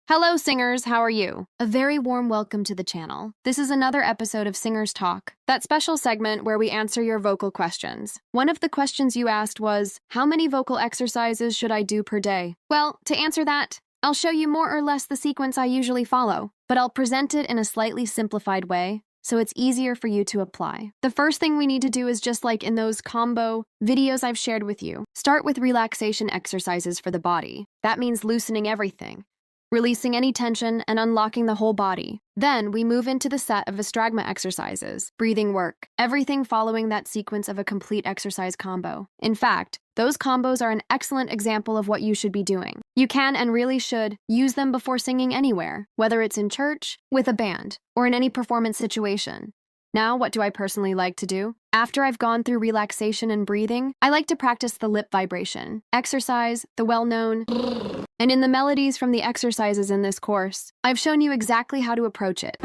Hello, singers, how are you? A very warm welcome to the channel. This is another episode of Singers Talk, that special segment where we answer your vocal questions. One of the questions you asked was, how many vocal exercises should I do per day? Well, to answer that, I'll show you more or less the sequence I usually follow, but I'll present it in a slightly simplified way, so it's easier for you to apply. The first thing we need to do is just like in those combo videos I've shared with you. Start with relaxation exercises for the body. That means loosening everything, releasing any tension, and unlocking the whole body. Then we move into the set of diaphragm exercises, breathing work, everything following that sequence of a complete exercise combo. In fact, those combos are an excellent example of what you should be doing. You can and really should use them before singing anywhere, whether it's in church, with a band, or in any performance situation. Now, what do I personally like to do? After I've gone through relaxation and breathing, I like to practice the lip vibration, exercise, the well-known, and in the melodies from the exercises in this course, I've shown you exactly how to approach it.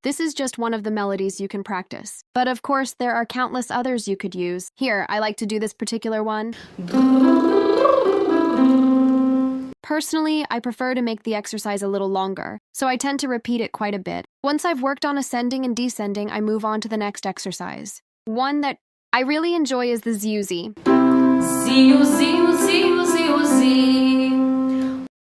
This is just one of the melodies you can practice. But of course, there are countless others you could use. Here, I like to do this particular one. Personally, I prefer to make the exercise a little longer, so I tend to repeat it quite a bit. Once I've worked on ascending and descending, I move on to the next exercise. One that I really enjoy is the ZUZ.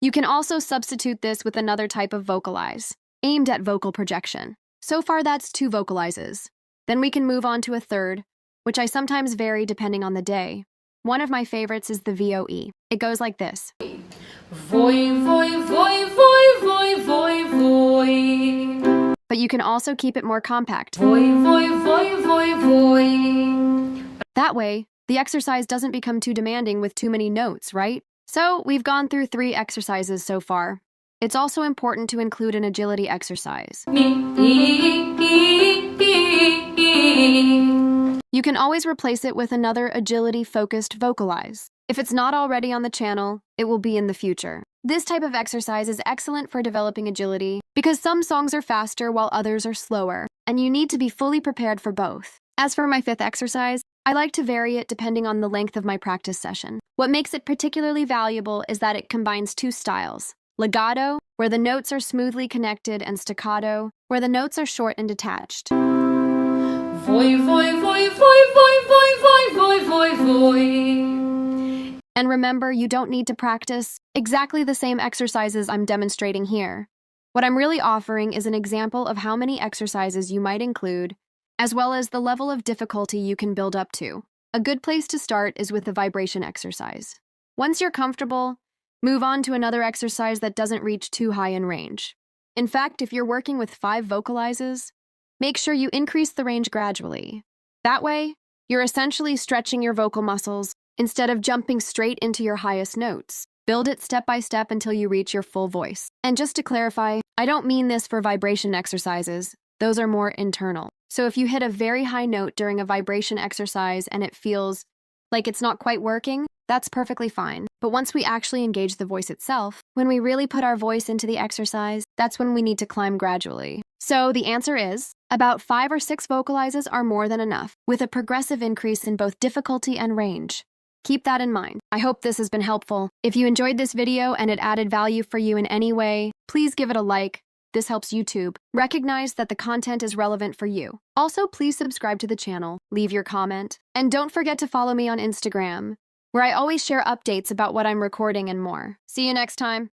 You can also substitute this with another type of vocalize, aimed at vocal projection. So far, that's 2 vocalizes. Then we can move on to a third, which I sometimes vary depending on the day. One of my favorites is the VOE. It goes like this. Voy, voy, voy, voy, voy, voy, voy. But you can also keep it more compact. Voy, voy, voy, voy, voy. That way, the exercise doesn't become too demanding with too many notes, right? So, we've gone through 3 exercises so far. It's also important to include an agility exercise. You can always replace it with another agility-focused vocalize. If it's not already on the channel, it will be in the future. This type of exercise is excellent for developing agility because some songs are faster while others are slower, and you need to be fully prepared for both. As for my 5th exercise, I like to vary it depending on the length of my practice session. What makes it particularly valuable is that it combines 2 styles. Legato, where the notes are smoothly connected, and staccato, where the notes are short and detached. Voy, voy, voy, voy, voy, voy, voy, voy, voy, voy. And remember, you don't need to practice exactly the same exercises I'm demonstrating here. What I'm really offering is an example of how many exercises you might include, as well as the level of difficulty you can build up to. A good place to start is with the vibration exercise. Once you're comfortable, move on to another exercise that doesn't reach too high in range. In fact, if you're working with 5 vocalizes, make sure you increase the range gradually. That way, you're essentially stretching your vocal muscles instead of jumping straight into your highest notes. Build it step by step until you reach your full voice. And just to clarify, I don't mean this for vibration exercises. Those are more internal. So if you hit a very high note during a vibration exercise and it feels like it's not quite working, that's perfectly fine. But once we actually engage the voice itself, when we really put our voice into the exercise, that's when we need to climb gradually. So the answer is, about 5 or 6 vocalizes are more than enough, with a progressive increase in both difficulty and range. Keep that in mind. I hope this has been helpful. If you enjoyed this video and it added value for you in any way, please give it a like. This helps YouTube recognize that the content is relevant for you. Also, please subscribe to the channel, leave your comment, and don't forget to follow me on Instagram, where I always share updates about what I'm recording and more. See you next time.